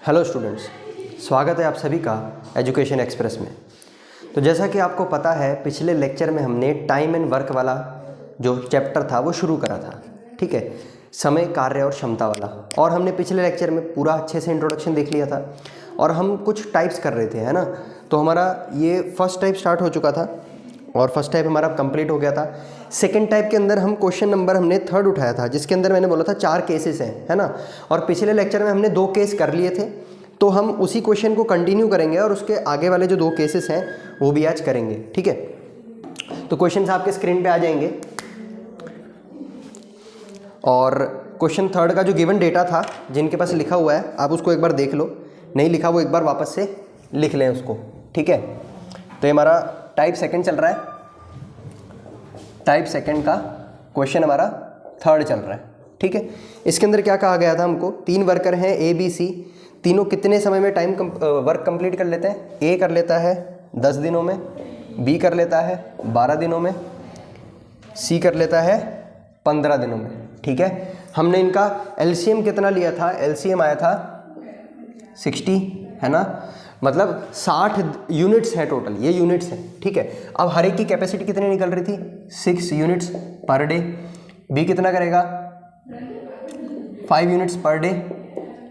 Hello students, स्वागत है आप सभी का एजुकेशन एक्सप्रेस में। तो जैसा कि आपको पता है, पिछले लेक्चर में हमने टाइम एंड वर्क वाला जो चैप्टर था वो शुरू करा था। ठीक है, समय, कार्य और क्षमता वाला। और हमने पिछले लेक्चर में पूरा अच्छे से इंट्रोडक्शन देख लिया था और हम कुछ टाइप्स कर रहे थे, है ना। तो हमारा ये फर्स्ट टाइप स्टार्ट हो चुका था और फर्स्ट टाइप हमारा कंप्लीट हो गया था। सेकंड टाइप के अंदर हम क्वेश्चन नंबर हमने थर्ड उठाया था, जिसके अंदर मैंने बोला था 4 केसेस हैं, है ना। और पिछले लेक्चर में हमने 2 केस कर लिए थे, तो हम उसी क्वेश्चन को कंटिन्यू करेंगे और उसके आगे वाले जो 2 केसेस हैं वो भी आज करेंगे। ठीक है, तो क्वेश्चन आपके स्क्रीन पे आ जाएंगे और क्वेश्चन थर्ड का जो गिवन डेटा था, जिनके पास लिखा हुआ है आप उसको एक बार देख लो, नहीं लिखा वो एक बार वापस से लिख लें उसको। ठीक है, तो ये हमारा टाइप सेकंड चल रहा है। टाइप सेकंड का क्वेश्चन हमारा थर्ड चल रहा है। ठीक है, इसके अंदर क्या कहा गया था हमको, 3 वर्कर हैं ए बी सी, तीनों कितने समय में वर्क कंप्लीट कर लेते हैं। ए कर लेता है 10 दिनों में, बी कर लेता है 12 दिनों में, सी कर लेता है 15 दिनों में। ठीक है, हमने इनका एलसीएम कितना लिया था, एलसीएम आया था 60, है ना, मतलब 60 यूनिट्स है टोटल, ये यूनिट्स हैं। ठीक है, अब हर एक की कैपेसिटी कितनी निकल रही थी, 6 यूनिट्स पर डे। बी कितना करेगा, 5 यूनिट्स पर डे।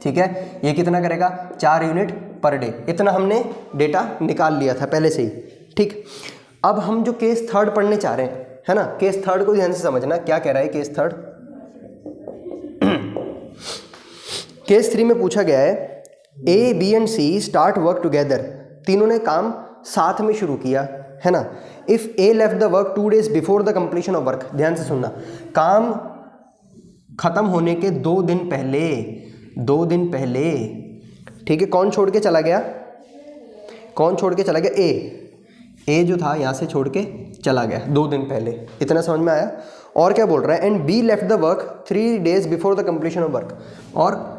ठीक है, ये कितना करेगा, 4 यूनिट पर डे। इतना हमने डेटा निकाल लिया था पहले से ही। ठीक, अब हम जो केस थर्ड पढ़ने चाह रहे हैं, है ना, केस थर्ड को ध्यान से समझना क्या कह रहा है केस थर्ड। केस 3 में पूछा गया है, A B and C start work together, तीनों ने काम साथ में शुरू किया, है ना। If A left the work 2 days before the completion of work, ध्यान से सुनना, काम खत्म होने के 2 दिन पहले, 2 दिन पहले, ठीक है, कौन छोड़ के चला गया, कौन छोड़ के चला गया, ए जो था यहाँ से छोड़ के चला गया 2 दिन पहले। इतना समझ में आया। और क्या बोल रहा है, and be left the work 3 days before the completion of work, और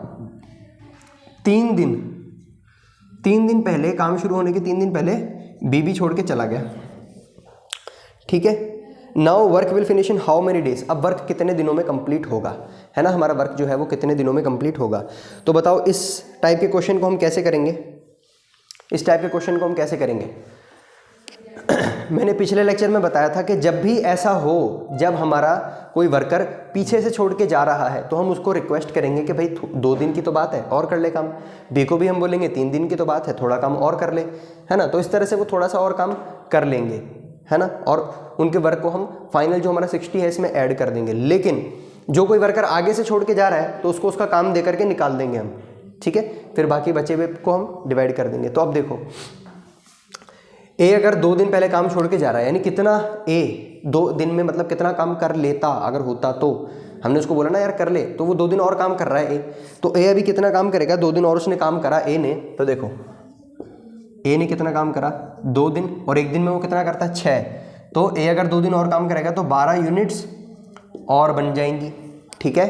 3 दिन पहले, काम शुरू होने के 3 दिन पहले बी भी छोड़ के चला गया। ठीक है, now work will finish in how many days, अब वर्क कितने दिनों में कंप्लीट होगा, है ना, हमारा वर्क जो है वो कितने दिनों में कंप्लीट होगा। तो बताओ इस टाइप के क्वेश्चन को हम कैसे करेंगे, इस टाइप के क्वेश्चन को हम कैसे करेंगे। मैंने पिछले लेक्चर में बताया था कि जब भी ऐसा हो, जब हमारा कोई वर्कर पीछे से छोड़ के जा रहा है, तो हम उसको रिक्वेस्ट करेंगे कि भाई 2 दिन की तो बात है और कर ले काम। बी को भी हम बोलेंगे 3 दिन की तो बात है, थोड़ा काम और कर ले, है ना। तो इस तरह से वो थोड़ा सा और काम कर लेंगे, है ना, और उनके वर्क को हम फाइनल जो हमारा 60 है इसमें ऐड कर देंगे। लेकिन जो कोई वर्कर आगे से छोड़ के जा रहा है तो उसको उसका काम दे करके निकाल देंगे हम। ठीक है, फिर बाकी बचे हुए को हम डिवाइड कर देंगे। तो अब देखो, ए अगर 2 दिन पहले काम छोड़ के जा रहा है, यानी कितना ए 2 दिन में मतलब कितना काम कर लेता अगर होता, तो हमने उसको बोला ना यार कर ले, तो वो 2 दिन और काम कर रहा है ए, तो ए अभी कितना काम करेगा, 2 दिन और उसने काम करा ए ने। तो देखो ए ने कितना काम करा, 2 दिन, और 1 दिन में वो कितना करता है, 6। तो ए अगर 2 दिन और काम करेगा तो 12 यूनिट्स और बन जाएंगी। ठीक है,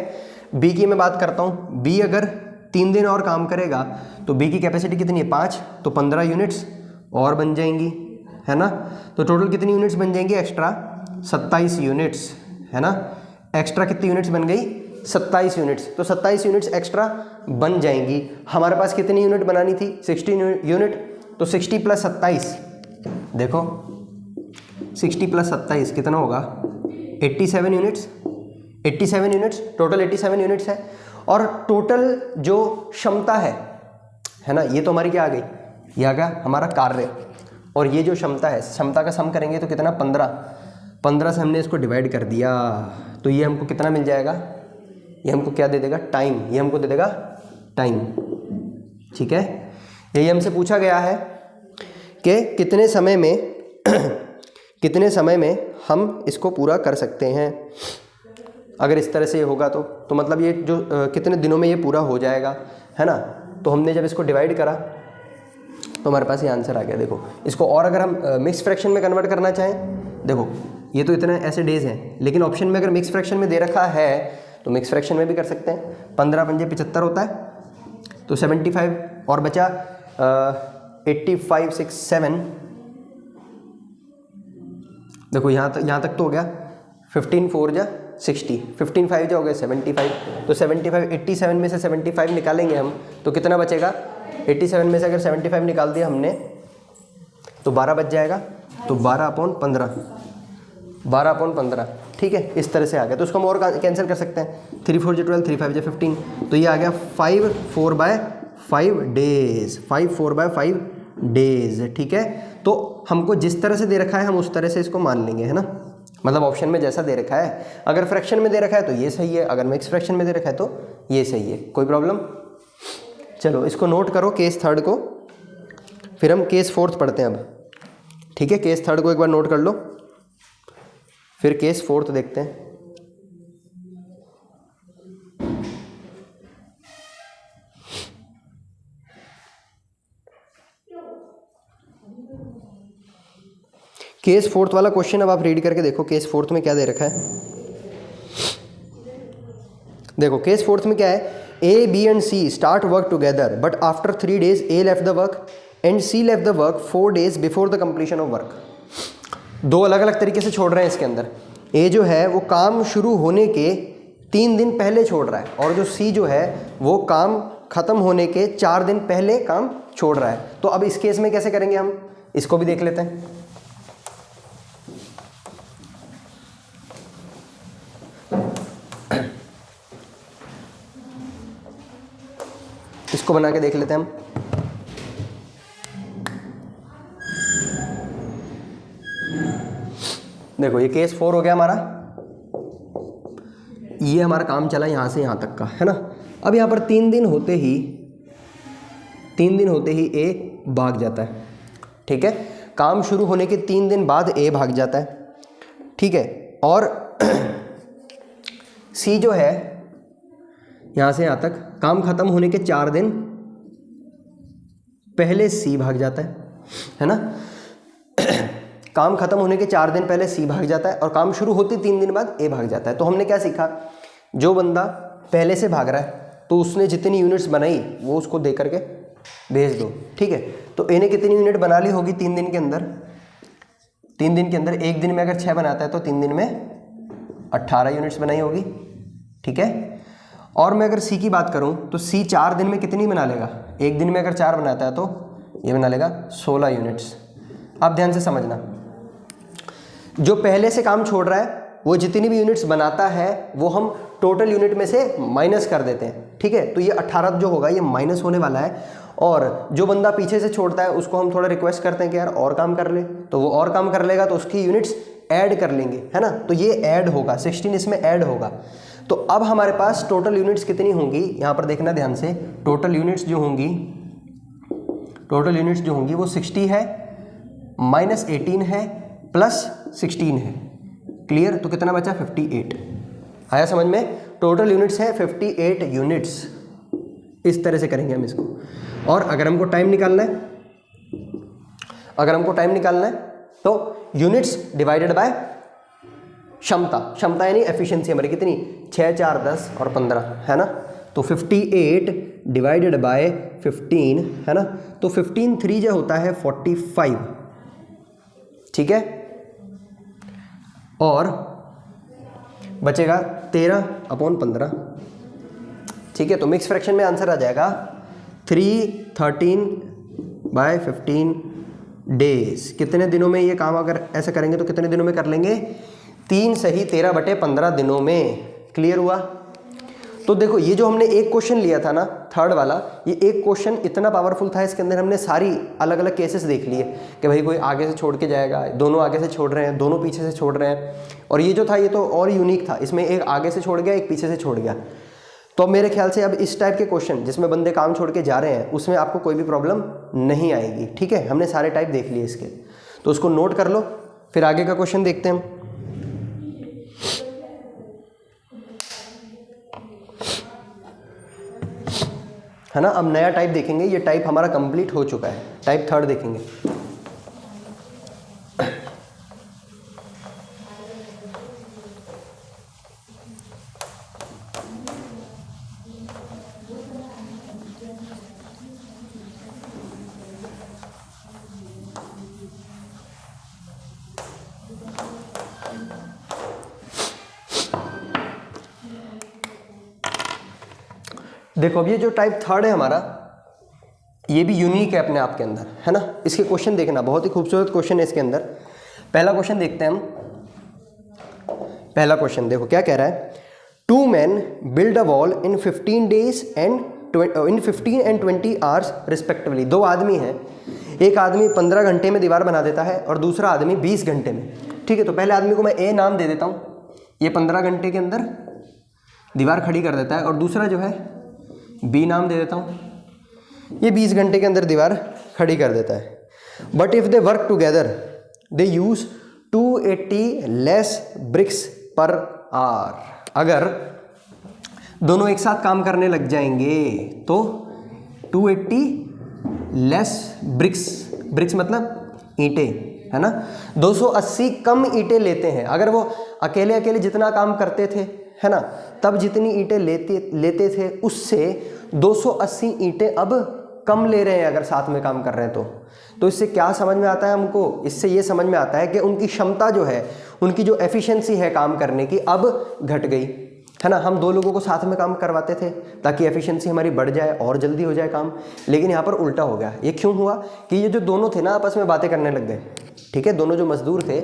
बी की मैं बात करता हूँ, बी अगर 3 दिन और काम करेगा तो बी की कैपेसिटी कितनी है, 5, तो 15 यूनिट्स और बन जाएंगी, है ना। तो टोटल कितनी यूनिट्स बन जाएंगी, एक्स्ट्रा 27 यूनिट्स, है ना। एक्स्ट्रा कितनी यूनिट्स बन गई, 27 यूनिट्स। तो 27 यूनिट्स एक्स्ट्रा बन जाएंगी। हमारे पास कितनी यूनिट बनानी थी, 16 यूनिट, तो 60 + 27, देखो 60 + 27 कितना होगा, 87 यूनिट्स। 87 यूनिट्स, टोटल 87 यूनिट्स है। और टोटल जो क्षमता है ना, ये तो हमारी क्या आ गई, ये आ गया हमारा कार्य, और ये जो क्षमता है, क्षमता का सम करेंगे तो कितना, 15 से हमने इसको डिवाइड कर दिया, तो ये हमको कितना मिल जाएगा, ये हमको क्या दे देगा, टाइम, ये हमको दे देगा टाइम। ठीक है, यही हमसे पूछा गया है कि कितने समय में कितने समय में हम इसको पूरा कर सकते हैं। अगर इस तरह से होगा तो मतलब ये जो कितने दिनों में ये पूरा हो जाएगा, है ना। तो हमने जब इसको डिवाइड करा तो हमारे पास ये आंसर आ गया। देखो इसको और अगर हम मिक्स फ्रैक्शन में कन्वर्ट करना चाहें, देखो ये तो इतने ऐसे डेज हैं, लेकिन ऑप्शन में अगर मिक्स फ्रैक्शन में दे रखा है तो मिक्स फ्रैक्शन में भी कर सकते हैं। 15 × 5 = 75 होता है, तो 75 और बचा 85, 6, 7, देखो यहाँ तक तो हो गया। 15 × 4 = 60, 15 5 जो हो गए 75, तो 75 87 में से 75 निकालेंगे हम तो कितना बचेगा, 87 में से अगर 75 निकाल दिया हमने तो 12 बच जाएगा, तो 12/15, 12/15, ठीक है, इस तरह से आ गया। तो उसको हम और कैंसिल कर सकते हैं, 3 4 12, 3 5 15, तो ये आ गया 5 4/5 डेज, 5 4/5 डेज, ठीक है। तो हमको जिस तरह से दे रखा है हम उस तरह से इसको मान लेंगे, है ना, मतलब ऑप्शन में जैसा दे रखा है, अगर फ्रैक्शन में दे रखा है तो ये सही है, अगर मिक्स फ्रैक्शन में दे रखा है तो ये सही है, कोई प्रॉब्लम। चलो इसको नोट करो केस थर्ड को, फिर हम केस फोर्थ पढ़ते हैं अब, ठीक है। केस थर्ड को एक बार नोट कर लो, फिर केस फोर्थ देखते हैं। केस फोर्थ वाला क्वेश्चन अब आप रीड करके देखो, केस फोर्थ में क्या दे रखा है। देखो केस फोर्थ में क्या है, A B and C start work together but after 3 days A left the work and C left the work 4 days before the completion of work. दो अलग अलग तरीके से छोड़ रहे हैं इसके अंदर। ए जो है वो काम शुरू होने के 3 दिन पहले छोड़ रहा है, और जो सी जो है वो काम खत्म होने के 4 दिन पहले काम छोड़ रहा है। तो अब इस केस में कैसे करेंगे हम, इसको भी देख लेते हैं। इसको बना के देख लेते हैं हम। देखो ये केस 4 हो गया हमारा, ये हमारा काम चला यहाँ से यहाँ तक का, है ना। अब यहाँ पर 3 दिन होते ही ए भाग जाता है, ठीक है। काम शुरू होने के 3 दिन बाद ए भाग जाता है, ठीक है। और सी जो है यहाँ से यहाँ तक काम खत्म होने के 4 दिन पहले सी भाग जाता है ना। काम खत्म होने के 4 दिन पहले सी भाग जाता है और काम शुरू होते 3 दिन बाद ए भाग जाता है। तो हमने क्या सीखा, जो बंदा पहले से भाग रहा है तो उसने जितनी यूनिट्स बनाई वो उसको दे करके भेज दो, ठीक है। तो ए ने कितनी यूनिट बना ली होगी 3 दिन के अंदर, 3 दिन के अंदर, एक दिन में अगर 6 बनाता है तो 3 दिन में 18 यूनिट्स बनाई होगी, ठीक है। और मैं अगर सी की बात करूं तो सी 4 दिन में कितनी बना लेगा, एक दिन में अगर 4 बनाता है तो ये बना लेगा 16 यूनिट्स। आप ध्यान से समझना, जो पहले से काम छोड़ रहा है वो जितनी भी यूनिट्स बनाता है वो हम टोटल यूनिट में से माइनस कर देते हैं, ठीक है। तो ये 18 जो होगा ये माइनस होने वाला है, और जो बंदा पीछे से छोड़ता है उसको हम थोड़ा रिक्वेस्ट करते हैं कि यार और काम कर ले, तो वो और काम कर लेगा, तो उसकी यूनिट्स ऐड कर लेंगे, है ना। तो ये ऐड होगा, 16 इसमें ऐड होगा। तो अब हमारे पास टोटल यूनिट्स कितनी होंगी, यहाँ पर देखना ध्यान से, टोटल यूनिट्स जो होंगी वो 60 है, -18 है, +16 है, क्लियर। तो कितना बचा, 58। आया समझ में, टोटल यूनिट्स है 58 यूनिट्स। इस तरह से करेंगे हम इसको। और अगर हमको टाइम निकालना है, तो यूनिट्स डिवाइडेड बाय क्षमता यानी एफिशिएंसी हमारी कितनी, 6 4 10 और 15, है ना। तो 58 डिवाइडेड बाय 15, है ना। तो 15 3 जो होता है 45, ठीक है। और बचेगा 13/15, ठीक है। तो मिक्स फ्रैक्शन में आंसर आ जाएगा 313/15 डेज। कितने दिनों में ये काम अगर ऐसे करेंगे तो कितने दिनों में कर लेंगे, 3 सही 13/15 दिनों में। क्लियर हुआ। तो देखो ये जो हमने एक क्वेश्चन लिया था ना, थर्ड वाला, ये एक क्वेश्चन इतना पावरफुल था, इसके अंदर हमने सारी अलग अलग केसेस देख लिए कि भाई कोई आगे से छोड़ के जाएगा, दोनों आगे से छोड़ रहे हैं, दोनों पीछे से छोड़ रहे हैं। और ये जो था ये तो और यूनिक था, इसमें एक आगे से छोड़ गया, एक पीछे से छोड़ गया। तो अब मेरे ख्याल से अब इस टाइप के क्वेश्चन जिसमें बंदे काम छोड़ के जा रहे हैं उसमें आपको कोई भी प्रॉब्लम नहीं आएगी, ठीक है। हमने सारे टाइप देख लिए इसके, तो उसको नोट कर लो, फिर आगे का क्वेश्चन देखते हैं हम। है ना। अब नया टाइप देखेंगे, ये टाइप हमारा कंप्लीट हो चुका है, टाइप थर्ड देखेंगे। देखो अब ये जो टाइप थर्ड है हमारा, ये भी यूनिक है अपने आप के अंदर, है ना। इसके क्वेश्चन देखना, बहुत ही खूबसूरत क्वेश्चन है इसके अंदर। पहला क्वेश्चन देखते हैं हम। पहला क्वेश्चन देखो क्या कह रहा है, 2 men build a wall in 15 days and in 15 and 20 hours respectively। दो आदमी हैं, एक आदमी 15 घंटे में दीवार बना देता है और दूसरा आदमी 20 घंटे में। ठीक है, तो पहले आदमी को मैं ए नाम दे देता हूँ, ये 15 घंटे के अंदर दीवार खड़ी कर देता है, और दूसरा जो है बी नाम दे देता हूँ, ये 20 घंटे के अंदर दीवार खड़ी कर देता है। But if they work together they use 280 less bricks per hour. अगर दोनों एक साथ काम करने लग जाएंगे तो 280 लेस ब्रिक्स मतलब ईंटें, है ना, 280 कम ईंटें लेते हैं। अगर वो अकेले अकेले जितना काम करते थे, है ना, तब जितनी ईंटें लेते थे उससे 280 ईंटें अब कम ले रहे हैं अगर साथ में काम कर रहे हैं तो इससे क्या समझ में आता है हमको, इससे ये समझ में आता है कि उनकी क्षमता जो है, उनकी जो एफिशिएंसी है काम करने की अब घट गई, है ना। हम दो लोगों को साथ में काम करवाते थे ताकि एफिशिएंसी हमारी बढ़ जाए और जल्दी हो जाए काम, लेकिन यहाँ पर उल्टा हो गया। ये क्यों हुआ कि ये जो दोनों थे ना आपस में बातें करने लग गए। ठीक है, दोनों जो मजदूर थे,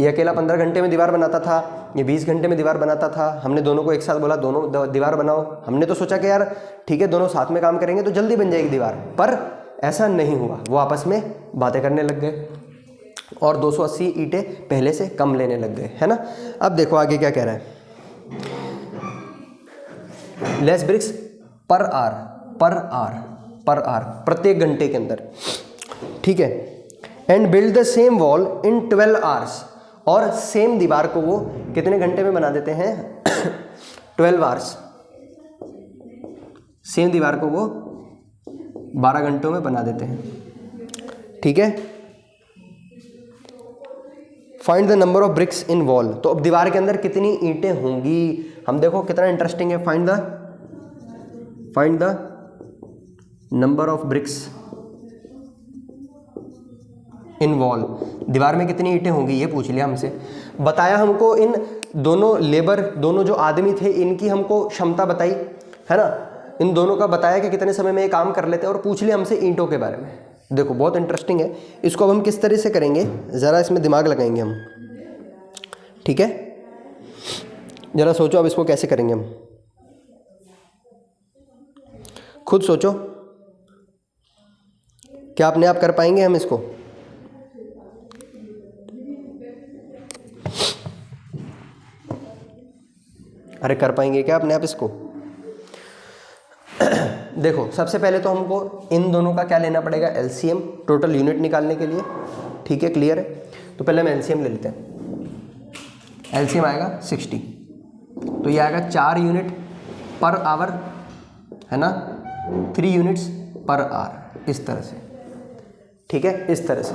ये अकेला 15 घंटे में दीवार बनाता था, ये 20 घंटे में दीवार बनाता था। हमने दोनों को एक साथ बोला दोनों दीवार बनाओ, हमने तो सोचा कि यार ठीक है दोनों साथ में काम करेंगे तो जल्दी बन जाएगी दीवार, पर ऐसा नहीं हुआ। वो आपस में बातें करने लग गए और 280 ईंटें पहले से कम लेने लग गए, है ना। अब देखो आगे क्या कह रहा है, लेस ब्रिक्स पर आवर प्रत्येक घंटे के अंदर। ठीक है, and build the same wall in 12 hours, और सेम दीवार को वो कितने घंटे में बना देते हैं 12 आवर्स। सेम दीवार को वो 12 घंटों में बना देते हैं। ठीक है, find the number of BRICS in wall. तो अब दीवार के अंदर कितनी ईंटें होंगी, हम देखो कितना इंटरेस्टिंग है। Find the number of BRICS in wall, दीवार में कितनी ईंटें होंगी ये पूछ लिया हमसे। बताया हमको इन दोनों जो आदमी थे इनकी हमको क्षमता बताई, है ना, इन दोनों का बताया कि कितने समय में ये काम कर लेते हैं, और पूछ लिया हमसे ईंटों के बारे में। देखो बहुत इंटरेस्टिंग है, इसको अब हम किस तरह से करेंगे ज़रा इसमें दिमाग लगाएंगे हम। ठीक है, ज़रा सोचो अब इसको कैसे करेंगे हम, खुद सोचो, क्या अपने आप कर पाएंगे हम इसको? अरे कर पाएंगे क्या अपने आप इसको? देखो सबसे पहले तो हमको इन दोनों का क्या लेना पड़ेगा, एलसीएम, टोटल यूनिट निकालने के लिए। ठीक है, क्लियर है। तो पहले हम एलसीएम ले लेते हैं। एलसीएम आएगा 60, तो ये आएगा 4 यूनिट पर आवर, है ना, 3 यूनिट्स पर आवर, इस तरह से। ठीक है, इस तरह से।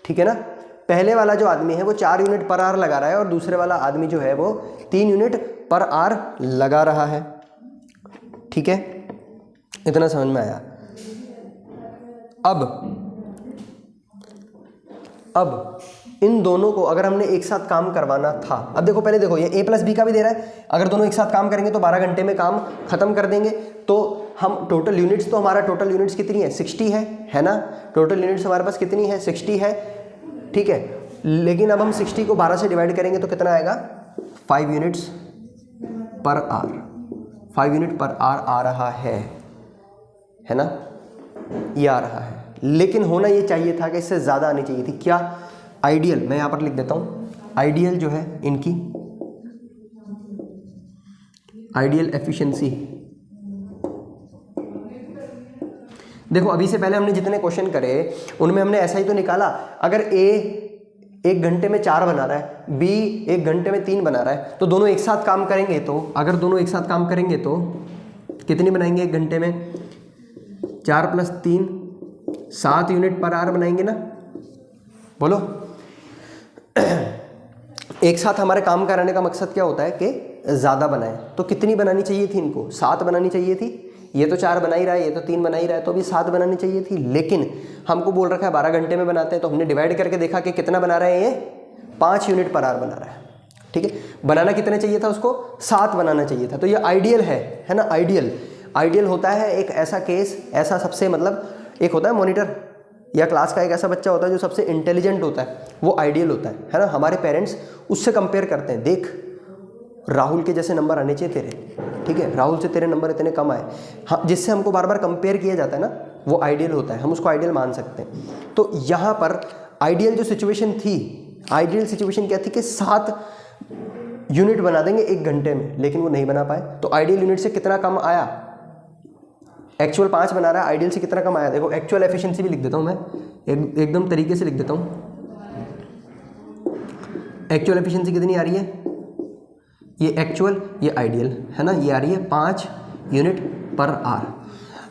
ठीक है ना, पहले वाला जो आदमी है वो 4 यूनिट पर आवर लगा रहा है और दूसरे वाला आदमी जो है वो 3 यूनिट पर आवर लगा रहा है। ठीक है, इतना समझ में आया। अब इन दोनों को अगर हमने एक साथ काम करवाना था, अब देखो पहले देखो ये a प्लस बी का भी दे रहा है, अगर दोनों एक साथ काम करेंगे तो 12 घंटे में काम खत्म कर देंगे। तो हम टोटल यूनिट्स, तो हमारा टोटल यूनिट्स कितनी है 60 है ना, टोटल यूनिट्स हमारे पास कितनी है 60 है। ठीक है, लेकिन अब हम 60 को 12 से डिवाइड करेंगे तो कितना आएगा 5 units per hour, 5 unit per hour आ रहा है ना, ये आ रहा है। लेकिन होना ये चाहिए था कि इससे ज़्यादा आनी चाहिए थी। क्या आइडियल, मैं यहाँ पर लिख देता हूँ, आइडियल जो है इनकी आइडियल एफिशिएंसी। देखो अभी से पहले हमने जितने क्वेश्चन करे उनमें हमने ऐसा ही तो निकाला, अगर ए 1 घंटे में 4 बना रहा है, बी 1 घंटे में 3 बना रहा है, तो दोनों एक साथ काम करेंगे, तो अगर दोनों एक साथ काम करेंगे तो कितनी बनाएंगे 1 घंटे में, 4 + 3 7 यूनिट पर आवर बनाएंगे ना, बोलो। एक साथ हमारे काम कराने का मकसद क्या होता है कि ज़्यादा बनाए, तो कितनी बनानी चाहिए थी इनको, 7 बनानी चाहिए थी। ये तो 4 बना ही रहा है, ये तो 3 बना ही रहा है, तो अभी 7 बनानी चाहिए थी। लेकिन हमको बोल रखा है 12 घंटे में बनाते हैं, तो हमने डिवाइड करके देखा कि कितना बना रहे हैं, ये 5 यूनिट पर आवर बना रहा है। ठीक है। बनाना कितने चाहिए था उसको, 7 बनाना चाहिए था। तो ये आइडियल है ना। आइडियल होता है एक ऐसा केस, ऐसा सबसे मतलब एक होता है मॉनिटर या क्लास का एक ऐसा बच्चा होता है जो सबसे इंटेलिजेंट होता है, वो आइडियल होता है ना। हमारे पेरेंट्स उससे कंपेयर करते हैं, देख राहुल के जैसे नंबर आने चाहिए तेरे, ठीक है, राहुल से तेरे नंबर इतने कम आए। हाँ, जिससे हमको बार बार कंपेयर किया जाता है ना, वो आइडियल होता है, हम उसको आइडियल मान सकते हैं। तो यहाँ पर आइडियल जो सिचुएशन थी, आइडियल सिचुएशन क्या थी कि 7 यूनिट बना देंगे 1 घंटे में, लेकिन वो नहीं बना पाए। तो आइडियल यूनिट से कितना कम आया, एक्चुअल 5 बना रहा है, आइडियल से कितना कम आया। देखो एक्चुअल एफिशिएंसी भी लिख देता हूँ मैं, एकदम तरीके से लिख देता हूँ। एक्चुअल एफिशिएंसी कितनी आ रही है, ये एक्चुअल ये आइडियल है ना, ये आ रही है 5 यूनिट पर आवर।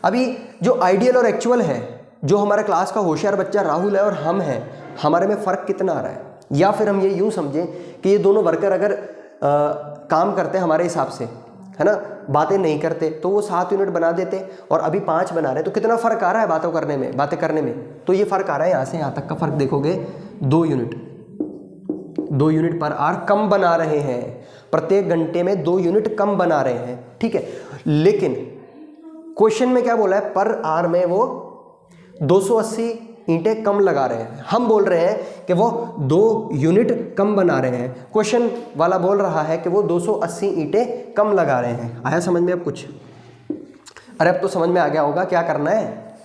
अभी जो आइडियल और एक्चुअल है, जो हमारा क्लास का होशियार बच्चा राहुल है और हम हैं, हमारे में फ़र्क कितना आ रहा है। या फिर हम ये यूँ समझें कि ये दोनों वर्कर अगर काम करते हैं हमारे हिसाब से, है ना, बातें नहीं करते, तो वो 7 यूनिट बना देते और अभी 5 बना रहे हैं। तो कितना फ़र्क आ रहा है बातें करने में, तो ये फ़र्क आ रहा है यहाँ से यहाँ तक का फ़र्क देखोगे 2 यूनिट पर आवर कम बना रहे हैं, प्रत्येक घंटे में 2 यूनिट कम बना रहे हैं, ठीक है। लेकिन क्वेश्चन में क्या बोला है, पर आवर में वो 280 ईंटें कम लगा रहे हैं। हम बोल रहे हैं कि वो 2 यूनिट कम बना रहे हैं, क्वेश्चन वाला बोल रहा है कि वो 280 ईंटें कम लगा रहे हैं। आया समझ में अब कुछ? अरे अब तो समझ में आ गया होगा क्या करना है,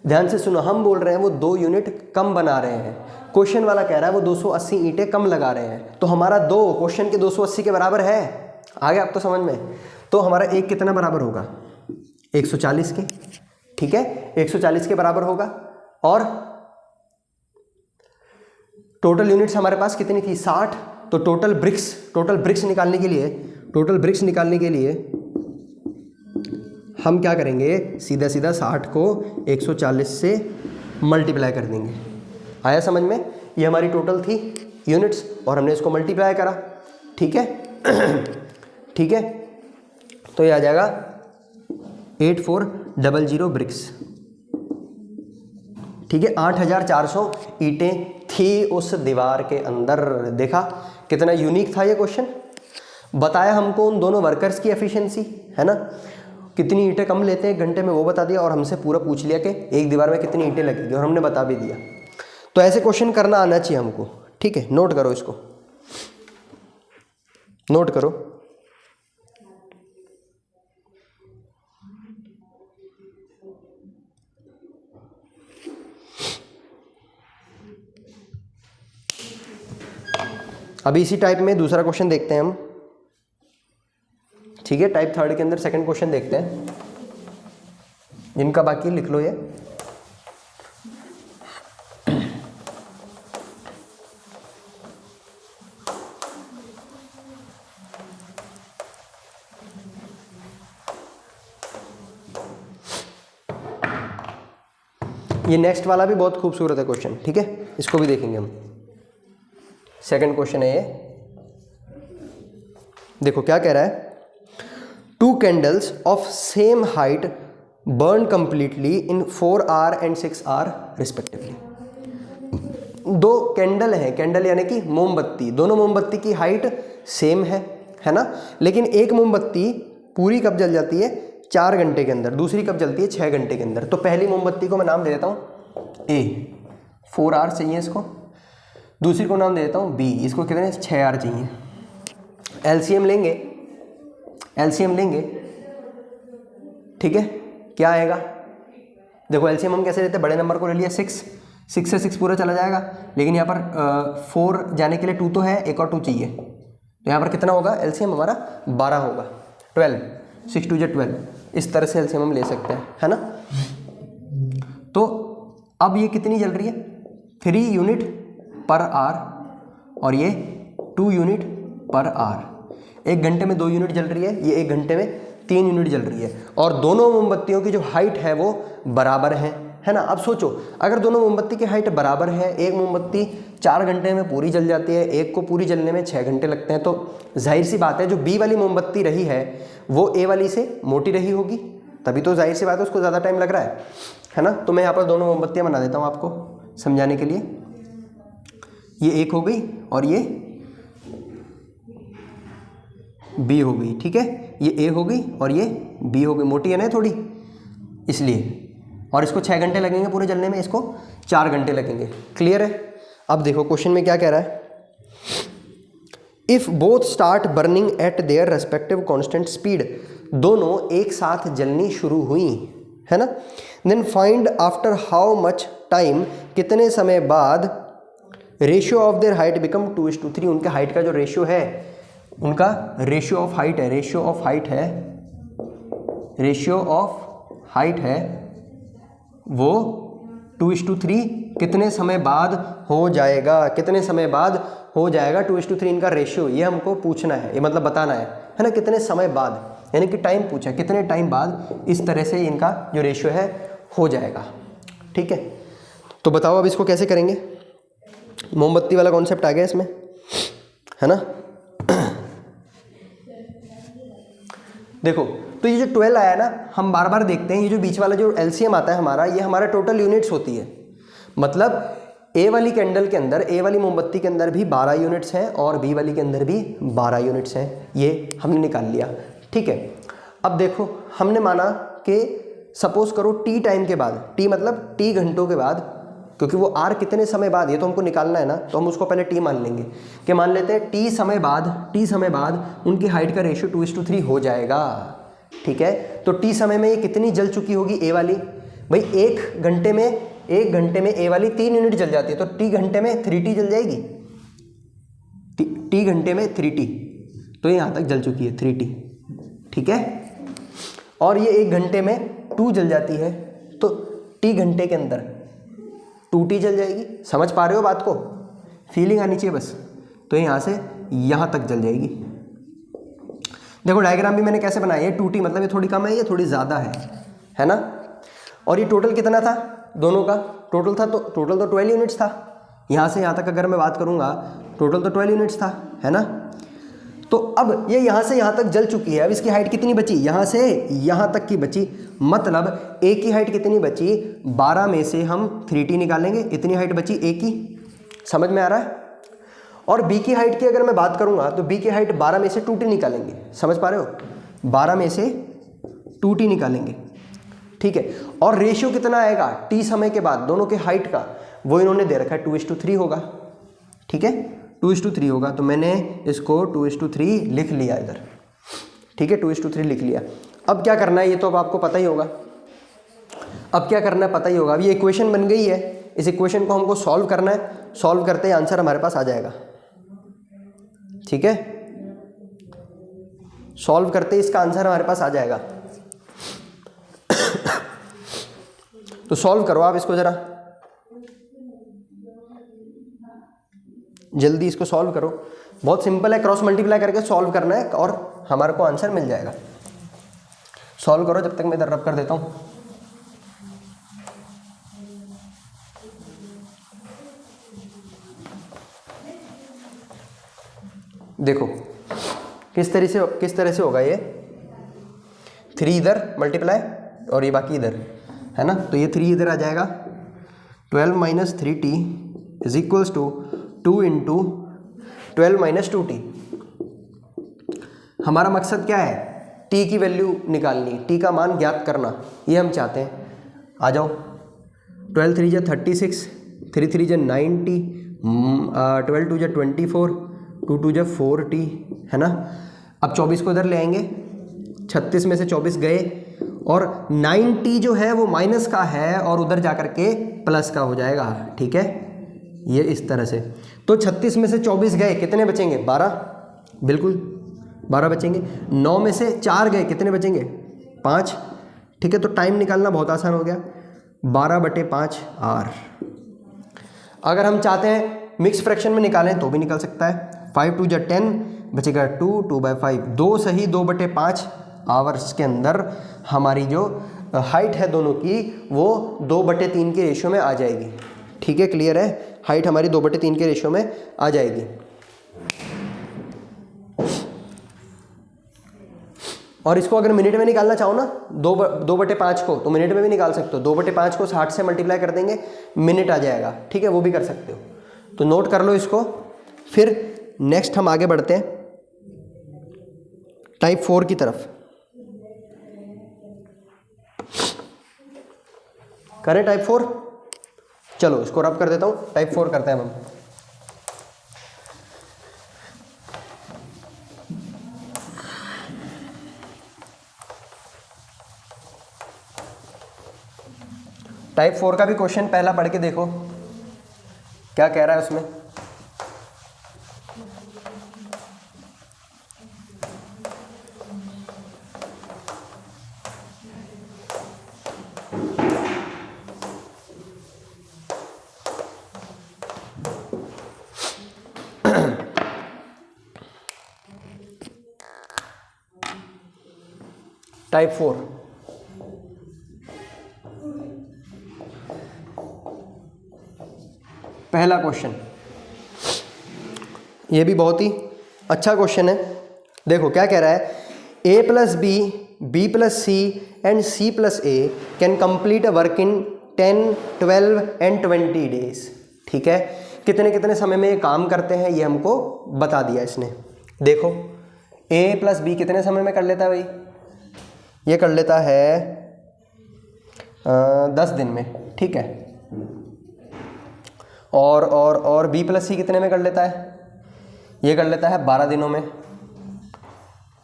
ध्यान से सुनो। हम बोल रहे हैं वो 2 यूनिट कम बना रहे हैं, क्वेश्चन वाला कह रहा है वो 280 ईंटें कम लगा रहे हैं। तो हमारा 2 क्वेश्चन के 280 के बराबर है। आ गया अब तो समझ में? तो हमारा 1 कितना बराबर होगा, 140 के, ठीक है, 140 के बराबर होगा। और टोटल यूनिट्स हमारे पास कितनी थी, 60। तो टोटल ब्रिक्स निकालने के लिए हम क्या करेंगे, सीधा 60 को 140 से मल्टीप्लाई कर देंगे। आया समझ में? ये हमारी टोटल थी यूनिट्स और हमने इसको मल्टीप्लाई करा, ठीक है। ठीक है, तो ये आ जाएगा 8400 ब्रिक्स, ठीक है। 8400 ईंटें थी उस दीवार के अंदर। देखा कितना यूनिक था ये क्वेश्चन। बताया हमको उन दोनों वर्कर्स की एफिशिएंसी, है ना, कितनी ईंटें कम लेते हैं 1 घंटे में वो बता दिया, और हमसे पूरा पूछ लिया कि एक दीवार में कितनी ईंटें लगेगी, और हमने बता भी दिया। तो ऐसे क्वेश्चन करना आना चाहिए हमको, ठीक है। नोट करो इसको, नोट करो। अभी इसी टाइप में दूसरा क्वेश्चन देखते हैं हम, ठीक है। टाइप 3 के अंदर सेकंड क्वेश्चन देखते हैं, जिनका बाकी लिख लो ये नेक्स्ट वाला भी बहुत खूबसूरत है क्वेश्चन, ठीक है, इसको भी देखेंगे हम। सेकंड क्वेश्चन है ये, देखो क्या कह रहा है, 2 candles of same height burn completely in 4 hour and 6 hour respectively. 2 candle हैं, कैंडल यानी कि मोमबत्ती, दोनों मोमबत्ती की हाइट सेम है ना, लेकिन एक मोमबत्ती पूरी कब जल जाती है, 4 घंटे के अंदर, दूसरी कब जलती है 6 घंटे के अंदर। तो पहली मोमबत्ती को मैं नाम दे देता हूँ ए, 4 आवर चाहिए इसको, दूसरी को नाम दे देता हूँ बी, इसको कितने 6 आवर चाहिए। एलसीएम लेंगे, ठीक है, क्या आएगा, देखो एलसीएम हम कैसे लेते हैं, बड़े नंबर को ले लिया 6 से 6 पूरा चला जाएगा, लेकिन यहाँ पर 4 जाने के लिए 2 तो है, एक और 2 चाहिए, तो यहाँ पर कितना होगा, एलसीएम हमारा 12 होगा, 12, 6 2 12, इस तरह से एलसीएम हम ले सकते हैं, है ना। तो अब ये कितनी जल रही है, 3 यूनिट पर आवर, और ये 2 यूनिट पर आवर। 1 घंटे में 2 यूनिट जल रही है, ये 1 घंटे में 3 यूनिट जल रही है, और दोनों मोमबत्तियों की जो हाइट है वो बराबर है ना। अब सोचो, अगर दोनों मोमबत्ती की हाइट बराबर है, एक मोमबत्ती 4 घंटे में पूरी जल जाती है, एक को पूरी जलने में 6 घंटे लगते हैं, तो जाहिर सी बात है जो बी वाली मोमबत्ती रही है वो ए वाली से मोटी रही होगी, तभी तो जाहिर सी बात है उसको ज़्यादा टाइम लग रहा है ना। तो मैं यहाँ पर दोनों मोमबत्तियाँ बना देता हूँ आपको समझाने के लिए। ये एक हो गई और ये बी हो गई, ठीक है, ये ए हो गई और ये बी हो गई, मोटी है ना थोड़ी इसलिए, और इसको 6 घंटे लगेंगे पूरे जलने में, इसको 4 घंटे लगेंगे। क्लियर है? अब देखो क्वेश्चन में क्या कह रहा है, if both start burning at their respective constant speed, दोनों एक साथ जलनी शुरू हुई है ना, then find after how much time, कितने समय बाद ratio of their height become 2:3, उनके हाइट का जो रेशियो है, उनका रेशियो ऑफ हाइट है, रेशियो ऑफ हाइट है, रेशियो ऑफ हाइट है वो 2:3 कितने समय बाद हो जाएगा, कितने समय बाद हो जाएगा 2:3 इनका रेशियो, ये हमको पूछना है, ये मतलब बताना है ना, कितने समय बाद, यानी कि टाइम पूछा, कितने टाइम बाद इस तरह से इनका जो रेशियो है हो जाएगा। ठीक है, तो बताओ अब इसको कैसे करेंगे, मोमबत्ती वाला कॉन्सेप्ट आ गया इसमें, है ना। देखो तो ये जो 12 आया ना, हम बार बार देखते हैं, ये जो बीच वाला जो एलसीएम आता है हमारा, ये हमारा टोटल यूनिट्स होती है, मतलब ए वाली कैंडल के अंदर, ए वाली मोमबत्ती के अंदर भी 12 यूनिट्स हैं और बी वाली के अंदर भी 12 यूनिट्स हैं, ये हमने निकाल लिया। ठीक है, अब देखो हमने माना कि सपोज करो टी टाइम के बाद, टी मतलब टी घंटों के बाद, क्योंकि वो आर कितने समय बाद ये तो हमको निकालना है ना, तो हम उसको पहले टी मान लेंगे कि मान लेते हैं टी समय बाद उनकी हाइट का रेशियो 2:3 हो जाएगा। ठीक है, तो टी समय में ये कितनी जल चुकी होगी ए वाली, भाई एक घंटे में ए वाली 3 यूनिट जल जाती है, तो टी घंटे में 3T जल जाएगी, टी घंटे में 3T, तो यहाँ तक जल चुकी है 3T। ठीक है, और ये 1 घंटे में 2 जल जाती है, तो टी घंटे के अंदर 2T जल जाएगी। समझ पा रहे हो बात को, फीलिंग आनी चाहिए बस। तो यहाँ से यहाँ तक जल जाएगी। देखो डायग्राम भी मैंने कैसे बनाया है, 2T मतलब ये थोड़ी कम है, ये थोड़ी ज़्यादा है ना। और ये टोटल कितना था दोनों का, टोटल तो 12 यूनिट्स था। यहाँ से यहाँ तक अगर मैं बात करूँगा, टोटल तो 12 यूनिट्स था, है ना। तो अब ये यहाँ से यहाँ तक जल चुकी है, अब इसकी हाइट कितनी बची, यहाँ से यहाँ तक की बची, मतलब ए की हाइट कितनी बची, 12 में से हम 3T निकालेंगे, इतनी हाइट बची ए की। समझ में आ रहा है? और बी की हाइट की अगर मैं बात करूँगा तो बी की हाइट 12 में से 2T निकालेंगे। समझ पा रहे हो, 12 में से 2T निकालेंगे। ठीक है, और रेशियो कितना आएगा टी समय के बाद दोनों के हाइट का, वो इन्होंने दे रखा है 2:3 होगा। ठीक है, 2:3 होगा, तो मैंने इसको 2:3 लिख लिया इधर। ठीक है, 2:3 लिख लिया। अब क्या करना है ये तो अब आपको पता ही होगा, अब क्या करना है पता ही होगा। अब ये इक्वेशन बन गई है, इस इक्वेशन को हमको सॉल्व करना है, सॉल्व करते ही आंसर हमारे पास आ जाएगा। ठीक है, सॉल्व करते ही इसका आंसर हमारे पास आ जाएगा। तो सॉल्व करो आप इसको जरा जल्दी, इसको सॉल्व करो, बहुत सिंपल है, क्रॉस मल्टीप्लाई करके सॉल्व करना है और हमारे को आंसर मिल जाएगा। सॉल्व करो, जब तक मैं इधर रब कर देता हूं। देखो किस तरह से होगा ये, 3 इधर मल्टीप्लाई और ये बाकी इधर, है ना। तो ये 3 इधर आ जाएगा, 12 - 3T is equals to 2 × 12 - 2T। हमारा मकसद क्या है, T की वैल्यू निकालनी, T का मान ज्ञात करना, ये हम चाहते हैं। आ जाओ, 12 3 × 36, 3 3 × 90, 12 2 × 24, 2 2 × 4T, है ना। अब 24 को इधर ले आएंगे, 36 में से 24 गए और 9T जो है वो माइनस का है और उधर जाकर के प्लस का हो जाएगा। ठीक है, ये इस तरह से। तो 36 में से 24 गए, कितने बचेंगे, 12, बिल्कुल 12 बचेंगे। 9 में से 4 गए, कितने बचेंगे, 5। ठीक है, तो टाइम निकालना बहुत आसान हो गया, 12/5 R। अगर हम चाहते हैं मिक्स फ्रैक्शन में निकालें तो भी निकल सकता है, 5 2 × 10 बचेगा 2, 2/5, 2 सही 2/5 आवर्स के अंदर हमारी जो हाइट है दोनों की वो 2/3 के रेशियो में आ जाएगी। ठीक है, क्लियर है, हाइट हमारी 2/3 के रेशियो में आ जाएगी। और इसको अगर मिनट में निकालना चाहो ना, 2/5 को, तो मिनट में भी निकाल सकते हो। 2/5 को 60 से मल्टीप्लाई कर देंगे, मिनट आ जाएगा। ठीक है, वो भी कर सकते हो, तो नोट कर लो इसको। फिर नेक्स्ट हम आगे बढ़ते हैं। टाइप 4 की तरफ करें। टाइप 4, चलो इसको रब कर देता हूँ, टाइप 4 करते हैं हम। टाइप 4 का भी क्वेश्चन पहला पढ़ के देखो क्या कह रहा है उसमें। टाइप 4, पहला क्वेश्चन, ये भी बहुत ही अच्छा क्वेश्चन है। देखो क्या कह रहा है, a plus B, B plus C and C plus A can complete a work in 10, 12 एंड 20 डेज। ठीक है, कितने कितने समय में ये काम करते हैं ये हमको बता दिया इसने। देखो a प्लस बी कितने समय में कर लेता है भाई, ये कर लेता है 10 दिन में। ठीक है, और बी प्लस सी कितने में कर लेता है, ये कर लेता है 12 दिनों में।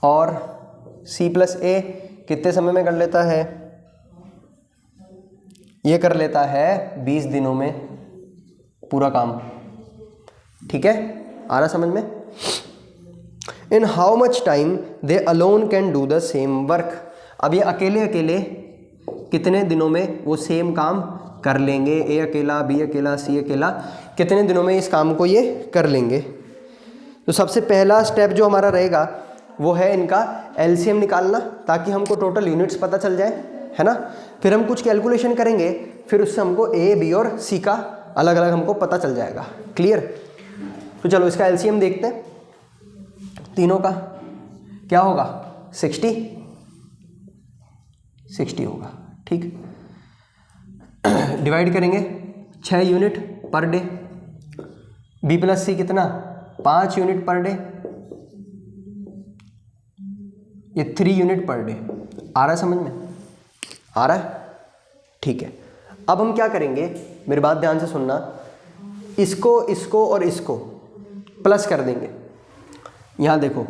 और सी प्लस ए कितने समय में कर लेता है, ये कर लेता है 20 दिनों में पूरा काम। ठीक है, आ रहा समझ में। In how much time they alone can do the same work. अब ये अकेले अकेले कितने दिनों में वो सेम काम कर लेंगे, ए अकेला, बी अकेला, सी अकेला, कितने दिनों में इस काम को ये कर लेंगे। तो सबसे पहला स्टेप जो हमारा रहेगा वो है इनका एलसीएम निकालना, ताकि हमको टोटल यूनिट्स पता चल जाए, है ना। फिर हम कुछ कैलकुलेशन करेंगे, फिर उससे हमको ए, बी और सी का अलग अलग हमको पता चल जाएगा। क्लियर। तो चलो इसका एलसीएम देखते हैं, तीनों का क्या होगा, 60 होगा। ठीक, डिवाइड करेंगे 6 unit per day, B plus सी कितना 5 यूनिट पर डे, ये 3 यूनिट पर डे। आ रहा है समझ में, आ रहा है। ठीक है, अब हम क्या करेंगे, मेरी बात ध्यान से सुनना, इसको इसको और इसको प्लस कर देंगे। यहाँ देखो,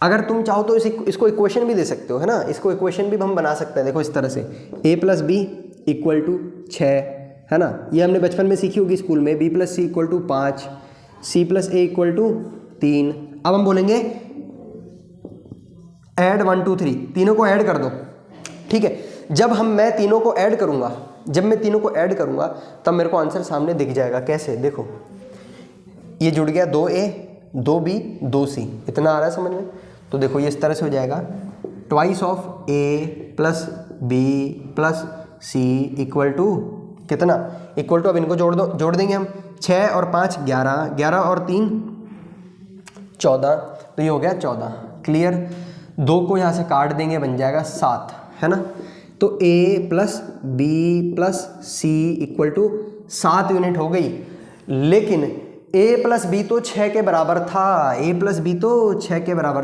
अगर तुम चाहो तो इसको इक्वेशन भी दे सकते हो, है ना। इसको इक्वेशन भी हम बना सकते हैं। देखो इस तरह से a plus B equal to 6, है ना। ये हमने बचपन में सीखी होगी स्कूल में, b plus C equal to 5, c plus A equal to 3। अब हम बोलेंगे ऐड 1 2 3, तीनों को ऐड कर दो। ठीक है, जब मैं तीनों को ऐड करूँगा, तब मेरे को आंसर सामने दिख जाएगा। कैसे, देखो ये जुड़ गया 2a 2b 2c, इतना आ रहा है समझ में। तो देखो ये इस तरह से हो जाएगा, twice of a plus B plus C equal to कितना, इक्वल टू, अब इनको जोड़ देंगे हम, 6 और 5 11, 11 और 3 14, तो ये हो गया 14। क्लियर। 2 को यहाँ से काट देंगे, बन जाएगा 7, है ना। तो a plus B plus C equal to 7 unit हो गई। लेकिन a प्लस बी तो 6 के बराबर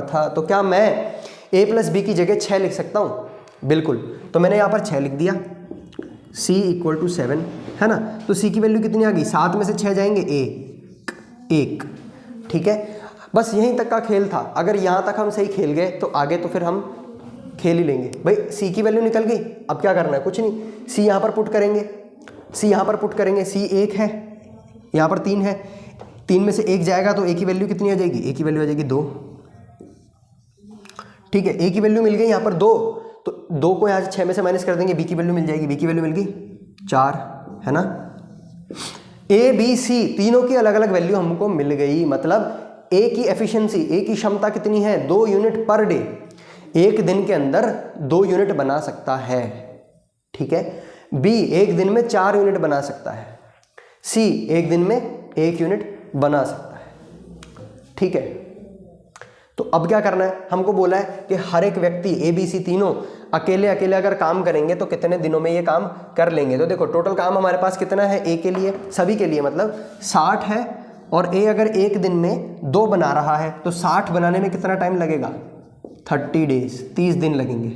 था, तो क्या मैं a प्लस बी की जगह 6 लिख सकता हूँ? बिल्कुल। तो मैंने यहाँ पर 6 लिख दिया, c इक्वल टू 7, है ना। तो c की वैल्यू कितनी आ गई, 7 में से 6 जाएंगे 1। ठीक है, बस यहीं तक का खेल था। अगर यहाँ तक हम सही खेल गए तो आगे तो फिर हम खेल ही लेंगे। भाई c की वैल्यू निकल गई, अब क्या करना है, कुछ नहीं, c यहाँ पर पुट करेंगे, c 1 है, यहाँ पर 3 है, 3 में से 1 जाएगा तो a की वैल्यू कितनी आ जाएगी, a की वैल्यू आ जाएगी 2। ठीक है, a की वैल्यू मिल गई यहाँ पर 2, तो 2 को यहाँ से 6 में से माइनस कर देंगे, b की वैल्यू मिल जाएगी, b की वैल्यू मिल गई 4, है ना। a b c तीनों की अलग अलग वैल्यू हमको मिल गई। मतलब a की एफिशिएंसी, a की क्षमता कितनी है, 2 यूनिट पर डे, एक दिन के अंदर 2 यूनिट बना सकता है। ठीक है, b एक दिन में 4 यूनिट बना सकता है, c एक दिन में 1 यूनिट बना सकता है। ठीक है, तो अब क्या करना है, हमको बोला है कि हर एक व्यक्ति ए बी सी तीनों अकेले अकेले अगर काम करेंगे तो कितने दिनों में ये काम कर लेंगे। तो देखो टोटल काम हमारे पास कितना है, ए के लिए, सभी के लिए मतलब 60 है, और ए अगर एक दिन में 2 बना रहा है तो 60 बनाने में कितना टाइम लगेगा, 30 डेज, 30 दिन लगेंगे।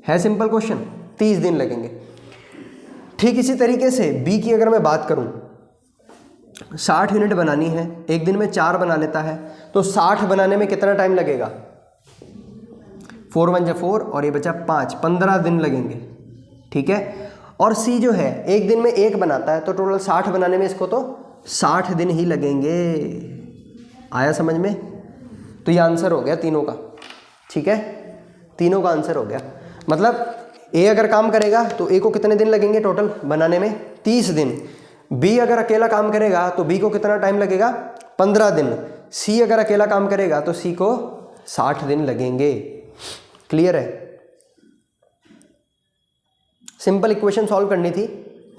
है सिंपल क्वेश्चन, 30 दिन लगेंगे। ठीक इसी तरीके से बी की अगर मैं बात करूं, 60 यूनिट बनानी है, एक दिन में 4 बना लेता है, तो 60 बनाने में कितना टाइम लगेगा? 4 1 जा 4 और ये बचा 5, 15 दिन लगेंगे। ठीक है। और सी जो है एक दिन में 1 बनाता है, तो टोटल 60 बनाने में इसको तो 60 दिन ही लगेंगे। आया समझ में? तो ये आंसर हो गया तीनों का। ठीक है, तीनों का आंसर हो गया। मतलब ए अगर काम करेगा तो ए को कितने दिन लगेंगे टोटल बनाने में? 30 दिन। बी अगर अकेला काम करेगा तो बी को कितना टाइम लगेगा? 15 दिन। सी अगर अकेला काम करेगा तो सी को 60 दिन लगेंगे। क्लियर है? सिंपल इक्वेशन सॉल्व करनी थी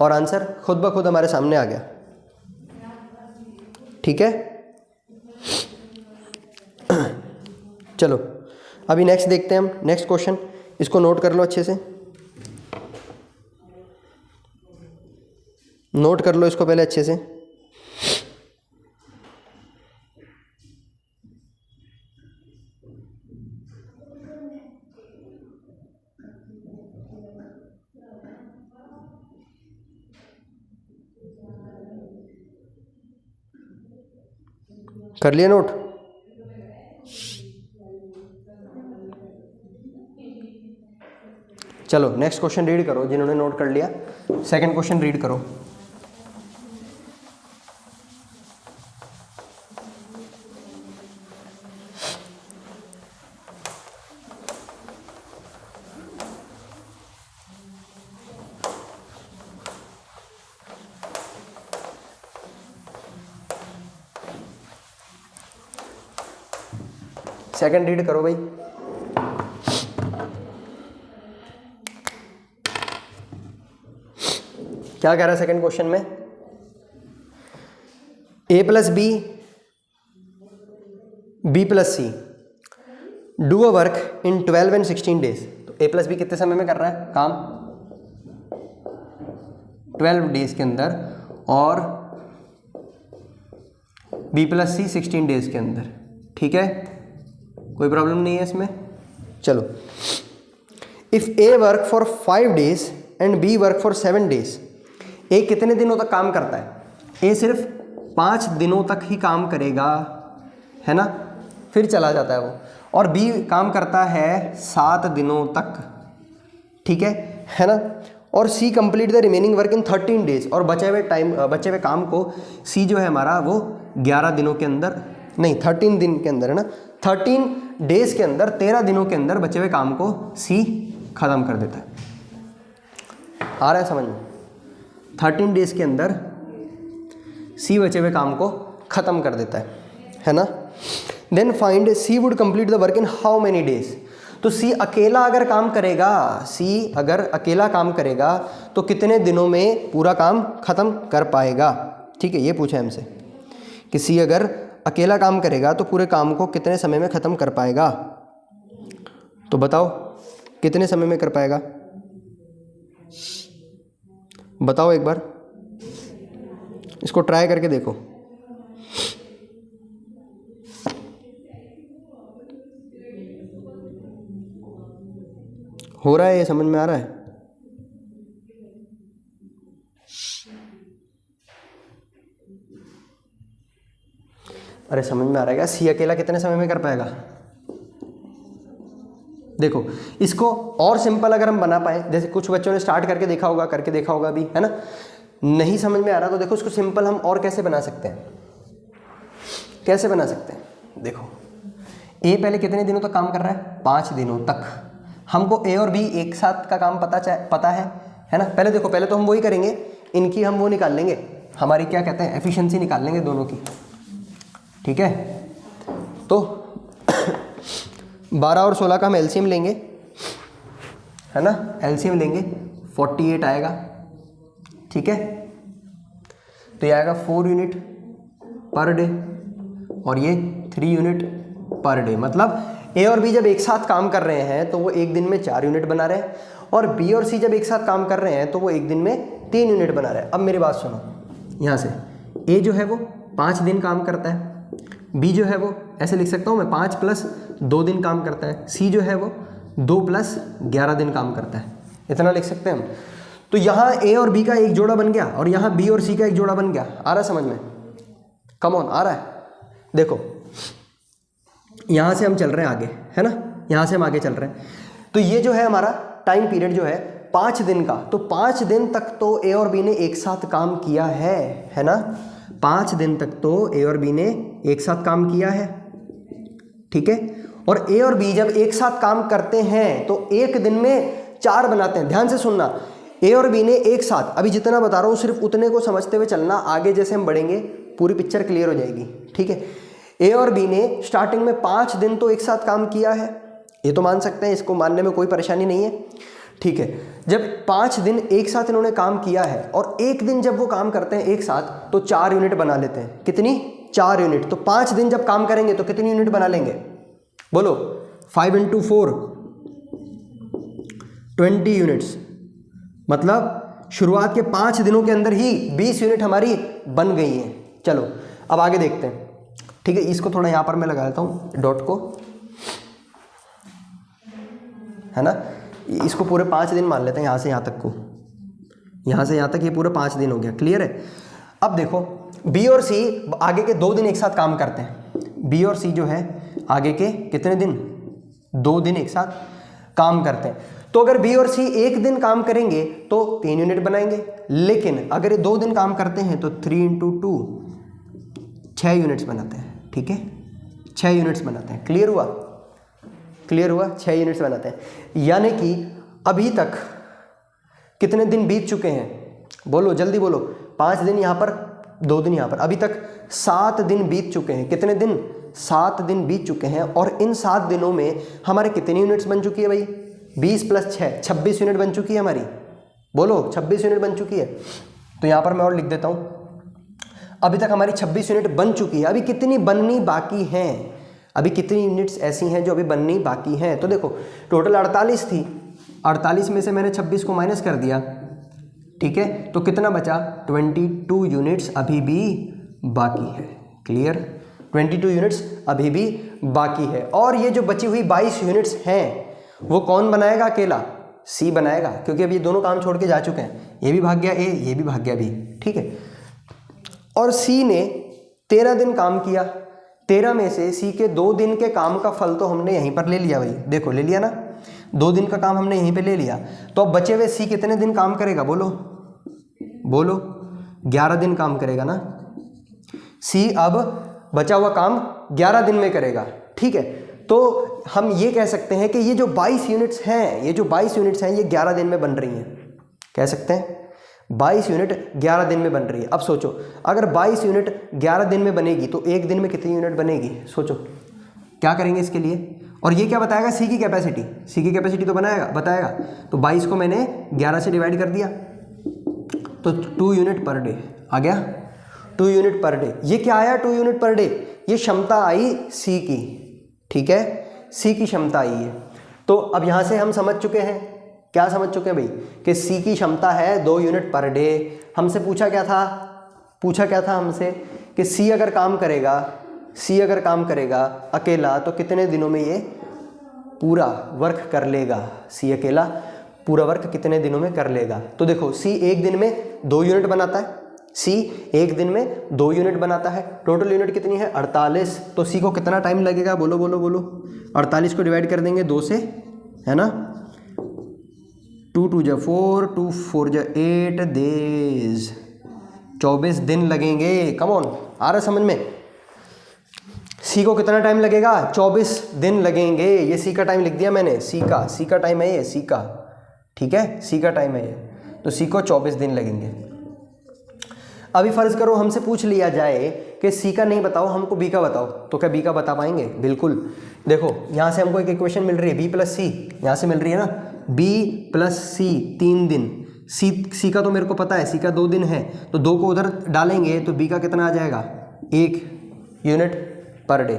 और आंसर खुद ब खुद हमारे सामने आ गया। ठीक है, चलो अभी नेक्स्ट देखते हैं हम। नेक्स्ट क्वेश्चन, इसको नोट कर लो अच्छे से, नोट कर लो इसको पहले अच्छे से। कर लिया नोट? चलो नेक्स्ट क्वेश्चन रीड करो जिन्होंने नोट कर लिया। सेकंड क्वेश्चन रीड करो। सेकंड रीड करो भाई। क्या कह रहा है सेकंड क्वेश्चन में? A plus B, B plus C do a work in 12 and 16 days. तो ए प्लस बी कितने समय में कर रहा है काम? 12 डेज के अंदर, और बी प्लस सी 16 डेज के अंदर। ठीक है, कोई प्रॉब्लम नहीं है इसमें। चलो, if A work for 5 days and B work for 7 days. A कितने दिनों तक काम करता है? ए सिर्फ 5 दिनों तक ही काम करेगा, है ना, फिर चला जाता है वो। और बी काम करता है 7 दिनों तक। ठीक है ना। और C complete the remaining work in 13 days. और बचे हुए काम को सी जो है हमारा वो 11 दिनों के अंदर, नहीं 13 दिन के अंदर, है ना, 13 डेज के अंदर, 13 दिनों के अंदर बचे हुए काम को सी खत्म कर देता है। आ रहा है समझ में? 13 डेज के अंदर सी बचे हुए काम को खत्म कर देता है ना। Then find C would complete the work in how many days. तो सी अकेला अगर काम करेगा, सी अगर अकेला काम करेगा तो कितने दिनों में पूरा काम खत्म कर पाएगा? ठीक है, ये पूछा है हमसे कि सी अगर अकेला काम करेगा तो पूरे काम को कितने समय में ख़त्म कर पाएगा। तो बताओ कितने समय में कर पाएगा? बताओ एक बार, इसको ट्राई करके देखो। हो रहा है? ये समझ में आ रहा है? अरे समझ में आ रहा है क्या? सी अकेला कितने समय में कर पाएगा? देखो, इसको और सिंपल अगर हम बना पाए, जैसे कुछ बच्चों ने स्टार्ट करके देखा होगा भी, है ना। नहीं समझ में आ रहा तो देखो इसको सिंपल हम और कैसे बना सकते हैं। कैसे बना सकते हैं? देखो, ए पहले कितने दिनों तक काम कर रहा है? 5 दिनों तक। हमको ए और बी एक साथ का काम पता है ना। पहले देखो, पहले तो हम वही करेंगे, इनकी हम वो निकाल लेंगे, हमारी क्या कहते हैं, एफिशिएंसी निकाल लेंगे दोनों की। ठीक है, तो 12 और 16 का हम एलसीएम लेंगे, है ना, एलसीएम लेंगे, 48 आएगा। ठीक है, तो ये आएगा 4 यूनिट पर डे और ये 3 यूनिट पर डे। मतलब ए और बी जब एक साथ काम कर रहे हैं तो वो एक दिन में 4 यूनिट बना रहे हैं, और बी और सी जब एक साथ काम कर रहे हैं तो वो एक दिन में 3 यूनिट बना रहे हैं। अब मेरी बात सुनो, यहाँ से ए जो है वो 5 दिन काम करता है, बी जो है वो ऐसे लिख सकता हूँ मैं 5 + 2 दिन काम करता है, सी जो है वो 2 + 11 दिन काम करता है, इतना लिख सकते हैं हम। तो यहाँ ए और बी का एक जोड़ा बन गया और यहाँ बी और सी का एक जोड़ा बन गया। आ रहा है समझ में? कम ऑन, आ रहा है? देखो यहाँ से हम चल रहे हैं आगे, है ना, यहाँ से हम आगे चल रहे हैं। तो ये जो है हमारा टाइम पीरियड जो है 5 दिन का, तो 5 दिन तक तो ए और बी ने एक साथ काम किया है ना, 5 दिन तक तो ए और बी ने एक साथ काम किया है, ठीक है। और ए और बी जब एक साथ काम करते हैं तो एक दिन में 4 बनाते हैं। ध्यान से सुनना, ए और बी ने एक साथ, अभी जितना बता रहा हूँ सिर्फ उतने को समझते हुए चलना, आगे जैसे हम बढ़ेंगे पूरी पिक्चर क्लियर हो जाएगी, ठीक है। ए और बी ने स्टार्टिंग में 5 दिन तो एक साथ काम किया है, ये तो मान सकते हैं, इसको मानने में कोई परेशानी नहीं है, ठीक है। जब 5 दिन एक साथ इन्होंने काम किया है और एक दिन जब वो काम करते हैं एक साथ तो 4 यूनिट बना लेते हैं। कितनी? 4 यूनिट। तो 5 दिन जब काम करेंगे तो कितनी यूनिट बना लेंगे? बोलो। 5 × 4 20 यूनिट्स, मतलब शुरुआत के 5 दिनों के अंदर ही 20 यूनिट हमारी बन गई हैं। चलो अब आगे देखते हैं, ठीक है। इसको थोड़ा यहाँ पर मैं लगा देता हूँ डॉट को, है ना। इसको पूरे 5 दिन मान लेते हैं, यहाँ से यहाँ तक को, यहाँ से यहाँ तक ये पूरे 5 दिन हो गया, क्लियर है। अब देखो बी और सी आगे के 2 दिन एक साथ काम करते हैं। बी और सी जो है आगे के कितने दिन? 2 दिन एक साथ काम करते हैं। तो अगर बी और सी एक दिन काम करेंगे तो 3 यूनिट बनाएंगे, लेकिन अगर ये 2 दिन काम करते हैं तो 3 × 2 6 यूनिट्स बनाते हैं, ठीक है। 6 यूनिट्स बनाते हैं, क्लियर हुआ? क्लियर हुआ? 6 यूनिट्स बनाते हैं। यानी कि अभी तक कितने दिन बीत चुके हैं? बोलो जल्दी बोलो। 5 दिन यहाँ पर, 2 दिन यहाँ पर, अभी तक 7 दिन बीत चुके हैं। कितने दिन? 7 दिन बीत चुके हैं। और इन 7 दिनों में हमारे कितनी यूनिट्स बन चुकी है भाई? 20 + 6 26 यूनिट बन चुकी है हमारी। बोलो 26 यूनिट बन चुकी है। तो यहाँ पर मैं और लिख देता हूँ, अभी तक हमारी 26 यूनिट बन चुकी है। अभी कितनी बननी बाकी हैं? अभी कितनी यूनिट्स ऐसी हैं जो अभी बननी बाकी हैं? तो देखो टोटल 48 थी, 48 में से मैंने 26 को माइनस कर दिया, ठीक है। तो कितना बचा? 22 यूनिट्स अभी भी बाकी है, क्लियर। 22 यूनिट्स अभी भी बाकी है। और ये जो बची हुई 22 यूनिट्स हैं वो कौन बनाएगा? अकेला सी बनाएगा, क्योंकि अभी ये दोनों काम छोड़ के जा चुके हैं। ये भी भाग गया ए, ये भी भाग गया बी, ठीक है। और सी ने 13 दिन काम किया। 13 में से सी के 2 दिन के काम का फल तो हमने यहीं पर ले लिया भाई, देखो ले लिया ना, 2 दिन का काम हमने यहीं पे ले लिया। तो अब बचे हुए सी कितने दिन काम करेगा? बोलो बोलो। 11 दिन काम करेगा ना सी। अब बचा हुआ काम 11 दिन में करेगा, ठीक है। तो हम ये कह सकते हैं कि ये जो 22 यूनिट्स हैं, ये जो 22 यूनिट्स हैं ये 11 दिन में बन रही हैं, कह सकते हैं 22 यूनिट 11 दिन में बन रही है। अब सोचो अगर 22 यूनिट 11 दिन में बनेगी तो एक दिन में कितनी यूनिट बनेगी? सोचो क्या करेंगे इसके लिए। और ये क्या बताएगा? सी की कैपेसिटी। सी की कैपेसिटी तो बताएगा। तो 22 को मैंने 11 से डिवाइड कर दिया तो 2 यूनिट पर डे आ गया। 2 यूनिट पर डे। ये क्या आया? 2 यूनिट पर डे। ये क्षमता आई सी की, ठीक है, सी की क्षमता आई है। तो अब यहाँ से हम समझ चुके हैं, क्या समझ चुके हैं भाई, कि सी की क्षमता है 2 यूनिट पर डे। हमसे पूछा क्या था हमसे कि सी अगर काम करेगा अकेला तो कितने दिनों में ये पूरा वर्क कर लेगा? सी अकेला पूरा वर्क कितने दिनों में कर लेगा? तो देखो सी एक दिन में 2 यूनिट बनाता है। सी एक दिन में 2 यूनिट बनाता है। टोटल यूनिट कितनी है? 48। तो सी को कितना टाइम लगेगा? बोलो बोलो बोलो। 48 को डिवाइड कर देंगे 2 से, है ना। 2 × 2 = 4, 2 × 4 = 8 डेज, 24 दिन लगेंगे। कम ऑन, आ रहा समझ में? सी को कितना टाइम लगेगा? 24 दिन लगेंगे। ये सी का टाइम लिख दिया मैंने, सी का टाइम है ये, सी का, ठीक है, सी का टाइम है ये। तो सी को 24 दिन लगेंगे। अभी फर्ज करो हमसे पूछ लिया जाए कि सी का नहीं बताओ, हमको बी का बताओ, तो क्या बी का बता पाएंगे? बिल्कुल। देखो यहाँ से हमको एक इक्वेशन मिल रही है बी + सी, यहाँ से मिल रही है ना, बी + सी 3 दिन। सी का तो मेरे को पता है, सी का 2 दिन है, तो 2 को उधर डालेंगे तो बी का कितना आ जाएगा? 1 यूनिट पर डे,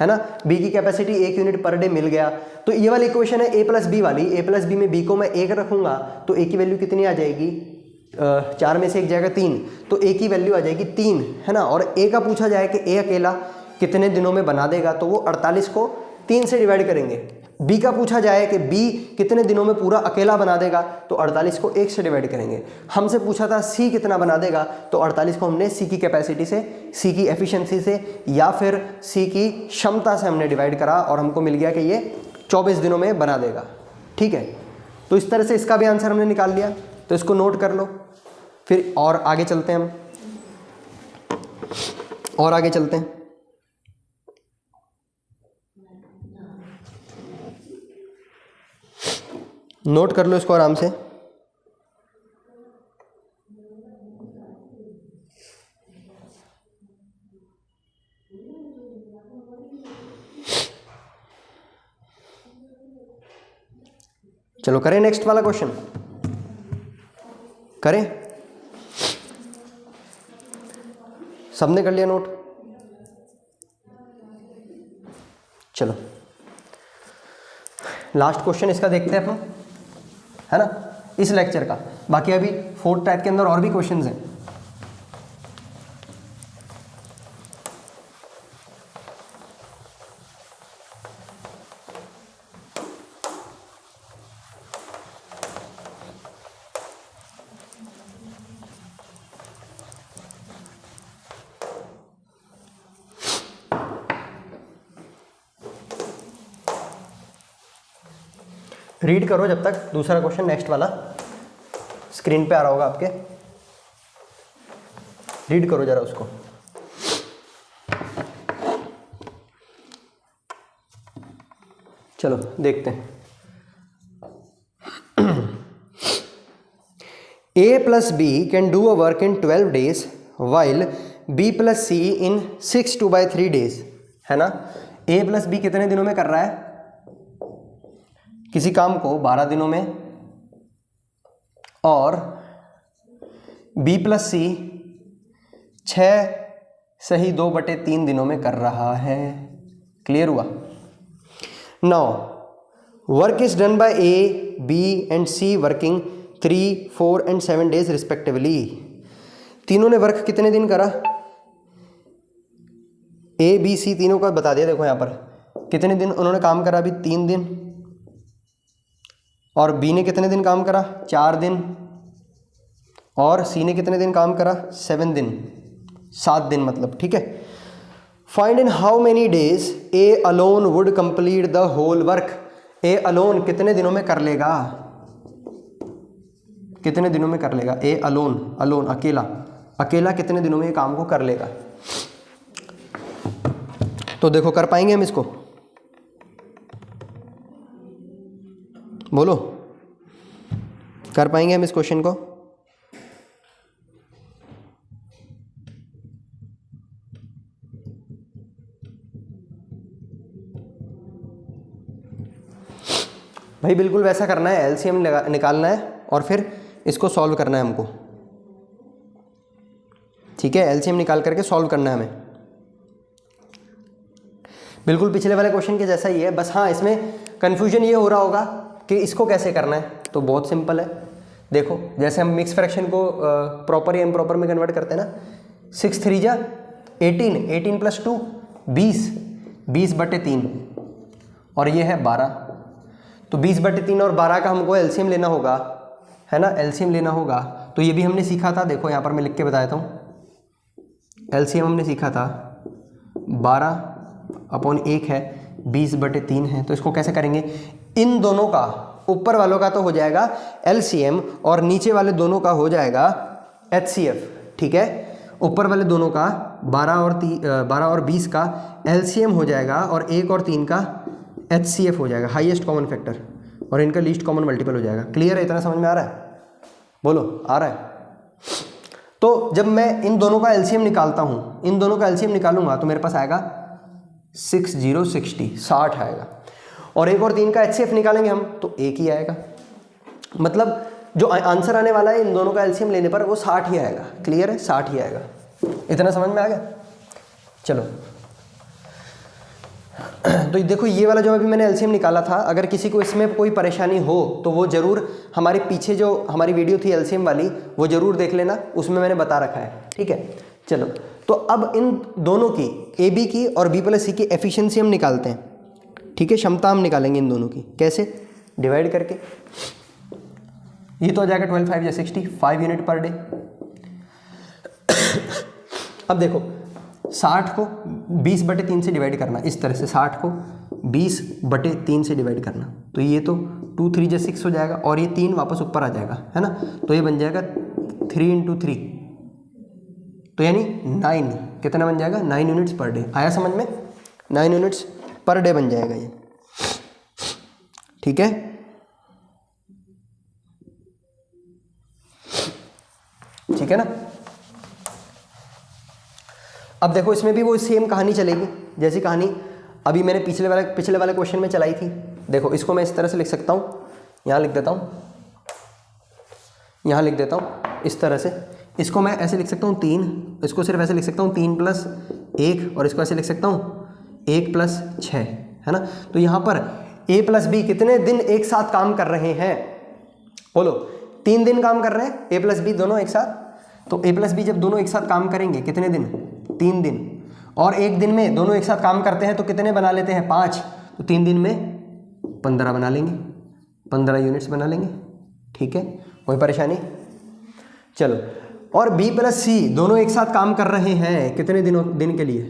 है ना। बी की capacity 1 unit per day meal गया। तो ये वाली इक्वेशन है ए + बी वाली। ए + बी में बी को मैं 1 रखूंगा तो ए की वैल्यू कितनी आ जाएगी? 4 में से 1 जाएगा 3, तो ए की वैल्यू आ जाएगी 3, है ना। और ए का पूछा जाए कि ए अकेला कितने दिनों में बना देगा, तो वो 48 को 3 से डिवाइड करेंगे। बी का पूछा जाए कि बी कितने दिनों में पूरा अकेला बना देगा, तो 48 को 1 से डिवाइड करेंगे। हमसे पूछा था सी कितना बना देगा, तो 48 को हमने सी की कैपेसिटी से, सी की एफिशिएंसी से या फिर सी की क्षमता से हमने डिवाइड करा और हमको मिल गया कि ये 24 दिनों में बना देगा। ठीक है, तो इस तरह से इसका भी आंसर हमने निकाल लिया, तो इसको नोट कर लो। फिर और आगे चलते हैं हम, और आगे चलते हैं। नोट कर लो इसको आराम से। चलो करें नेक्स्ट वाला क्वेश्चन, करें। सबने कर लिया नोट? चलो लास्ट क्वेश्चन इसका देखते हैं अपन, है ना, इस लेक्चर का। बाकी अभी 4th टाइप के अंदर और भी क्वेश्चंस हैं। रीड करो जब तक दूसरा क्वेश्चन, नेक्स्ट वाला स्क्रीन पे आ रहा होगा आपके, रीड करो जरा उसको। चलो देखते हैं। A plus B can do a work in 12 days while B plus C in 6 2/3 days, है ना। A plus B कितने दिनों में कर रहा है किसी काम को? 12 दिनों में। और B plus C 6/2/3 दिनों में कर रहा है। क्लियर हुआ? Now work is done by A, B and C working 3, 4 and 7 days respectively. तीनों ने वर्क कितने दिन करा? A, B, C तीनों का बता दिया। देखो यहाँ पर कितने दिन उन्होंने काम करा, अभी 3 दिन। और B ने कितने दिन काम करा? 4 दिन। और C ने कितने दिन काम करा? 7 दिन, 7 दिन मतलब। ठीक है, find in how many days A alone would complete the whole work. A alone कितने दिनों में कर लेगा? कितने दिनों में कर लेगा? A अलोन, अलोन अकेला, अकेला कितने दिनों में ये काम को कर लेगा? तो देखो कर पाएंगे हम इसको? बोलो, कर पाएंगे हम इस क्वेश्चन को? भाई बिल्कुल वैसा करना है, एलसीएम निकालना है और फिर इसको सॉल्व करना है हमको। ठीक है, एलसीएम निकाल करके सॉल्व करना है हमें। बिल्कुल पिछले वाले क्वेश्चन के जैसा ही है, बस हाँ इसमें कन्फ्यूजन ये हो रहा होगा कि इसको कैसे करना है। तो बहुत सिंपल है, देखो जैसे हम मिक्स फ्रैक्शन को प्रॉपर या इम्प्रॉपर में कन्वर्ट करते हैं ना। 6 3 जा 18, 18 + 2 20, 20/3 और ये है 12। तो 20/3 और 12 का हमको एलसीएम लेना होगा, है ना, एलसीएम लेना होगा। तो ये भी हमने सीखा था, देखो यहाँ पर मैं लिख के बताता हूँ। एलसीएम हमने सीखा था 12/1 है, 20/3 है। तो इसको कैसे करेंगे? इन दोनों का, ऊपर वालों का तो हो जाएगा एलसीएम और नीचे वाले दोनों का हो जाएगा एचसीएफ। ठीक है, ऊपर वाले दोनों का 12 और 20 का एलसीएम हो जाएगा और 1 और 3 का एचसीएफ हो जाएगा, हाईएस्ट कॉमन फैक्टर, और इनका लीस्ट कॉमन मल्टीपल हो जाएगा। क्लियर है? इतना समझ में आ रहा है? बोलो, आ रहा है? तो जब मैं इन दोनों का एलसीएम निकालता हूँ, इन दोनों का एलसीएम निकालूंगा तो मेरे पास आएगा 60 आएगा। और 1 और 3 का एचसीएफ निकालेंगे हम तो 1 ही आएगा। मतलब जो आंसर आने वाला है इन दोनों का एलसीएम लेने पर वो 60 ही आएगा। क्लियर है? 60 ही आएगा। इतना समझ में आ गया? चलो तो देखो ये वाला जो अभी मैंने एलसीएम निकाला था, अगर किसी को इसमें कोई परेशानी हो तो वो ज़रूर हमारे पीछे जो हमारी वीडियो थी एलसीएम वाली वो ज़रूर देख लेना, उसमें मैंने बता रखा है। ठीक है, चलो तो अब इन दोनों की, ए बी की और बी प्लस सी की एफिशिएंसी हम निकालते हैं। ठीक है, क्षमता हम निकालेंगे इन दोनों की, कैसे, डिवाइड करके। ये तो आ जाएगा 12 5 या 60, 5 यूनिट पर डे। अब देखो 60 को 20/3 से डिवाइड करना, इस तरह से 60 को 20/3 से डिवाइड करना, तो ये तो 2 3 6 हो जाएगा और ये 3 वापस ऊपर आ जाएगा, है ना, तो ये बन जाएगा 3 × 3, तो यानी 9, कितना बन जाएगा, 9 यूनिट्स पर डे। आया समझ में, 9 यूनिट्स पर डे बन जाएगा ये, ठीक है। ठीक है ना। अब देखो इसमें भी वो सेम कहानी चलेगी, जैसी कहानी अभी मैंने पिछले वाले क्वेश्चन में चलाई थी। देखो इसको मैं इस तरह से लिख सकता हूँ, यहाँ लिख देता हूँ, यहाँ लिख देता हूँ इस तरह से। इसको मैं ऐसे लिख सकता हूँ 3, इसको सिर्फ ऐसे लिख सकता हूँ 3 + 1, और इसको ऐसे लिख सकता हूँ 1 + 6, है ना। तो यहाँ पर A + B कितने दिन एक साथ काम कर रहे हैं, बोलो। 3 दिन काम कर रहे हैं A + B दोनों एक साथ, तो A + B जब दोनों एक साथ काम करेंगे कितने दिन, 3 दिन, और एक दिन में दोनों एक साथ काम करते हैं तो कितने बना लेते हैं, 5, तो 3 दिन में 15 बना लेंगे, 15 यूनिट्स बना लेंगे, ठीक है, कोई परेशानी। चलो, और B + C दोनों एक साथ काम कर रहे हैं कितने दिन के लिए,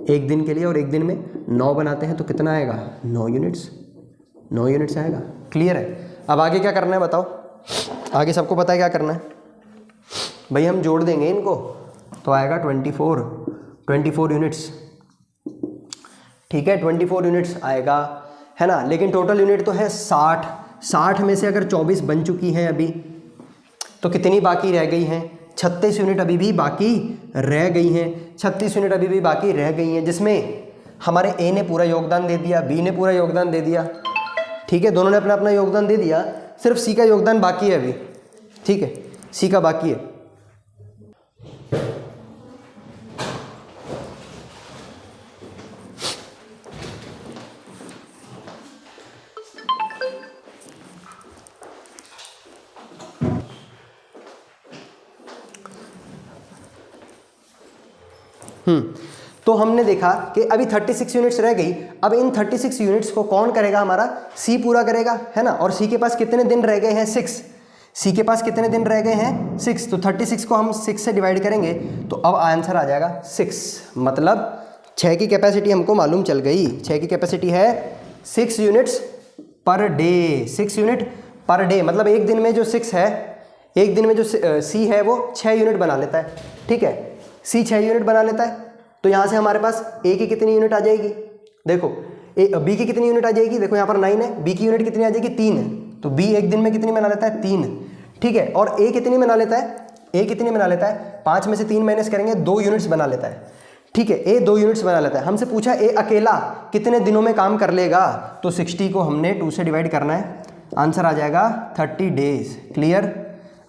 एक दिन के लिए, और एक दिन में 9 बनाते हैं तो कितना आएगा, 9 यूनिट्स आएगा। क्लियर है। अब आगे क्या करना है बताओ, आगे सबको पता है क्या करना है भाई, हम जोड़ देंगे इनको तो आएगा 24 यूनिट्स, ठीक है, 24 यूनिट्स आएगा, है ना। लेकिन टोटल यूनिट तो है 60 में से अगर 24 बन चुकी हैं अभी, तो कितनी बाकी रह गई हैं, 36 यूनिट अभी भी बाकी रह गई हैं, 36 यूनिट अभी भी बाकी रह गई हैं, जिसमें हमारे A ने पूरा योगदान दे दिया, B ने पूरा योगदान दे दिया, ठीक है, दोनों ने अपना अपना योगदान दे दिया, सिर्फ C का योगदान बाकी है अभी, ठीक है, C का बाकी है। तो हमने देखा कि अभी 36 यूनिट्स रह गई। अब इन 36 यूनिट्स को कौन करेगा, हमारा C पूरा करेगा, है ना। और C के पास कितने दिन रह गए हैं, 6। C के पास कितने दिन रह गए हैं, 6। तो 36 को हम 6 से डिवाइड करेंगे तो अब आंसर आ जाएगा 6। मतलब 6 की कैपेसिटी हमको मालूम चल गई। 6 की कैपेसिटी है 6 units per day. 6 unit per day मतलब एक दिन में जो 6 है, एक दिन में जो C है वो 6 यूनिट बना लेता है, ठीक है। C 6 यूनिट बना लेता है, तो यहाँ से हमारे पास A की कितनी यूनिट आ जाएगी, देखो B की कितनी यूनिट आ जाएगी, देखो यहाँ पर 9 है, B की यूनिट कितनी आ जाएगी, 3 है। तो B एक दिन में कितनी बना लेता है, 3, ठीक है। और A कितनी बना लेता है, A कितनी बना लेता है, 5 में से 3 माइनस करेंगे 2 यूनिट्स बना लेता है, ठीक है। A 2 यूनिट्स बना लेता है। हमसे पूछा A अकेला कितने दिनों में काम कर लेगा, तो 60 को हमने 2 से डिवाइड करना है, आंसर आ जाएगा 30 डेज। क्लियर,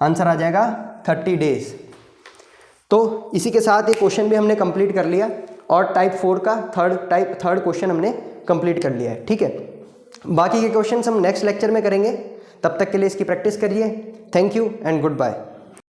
आंसर आ जाएगा 30 डेज। तो इसी के साथ ये क्वेश्चन भी हमने कंप्लीट कर लिया और टाइप 4 का थर्ड क्वेश्चन हमने कंप्लीट कर लिया है, ठीक है। बाकी के क्वेश्चन हम नेक्स्ट लेक्चर में करेंगे, तब तक के लिए इसकी प्रैक्टिस करिए। Thank you and good bye.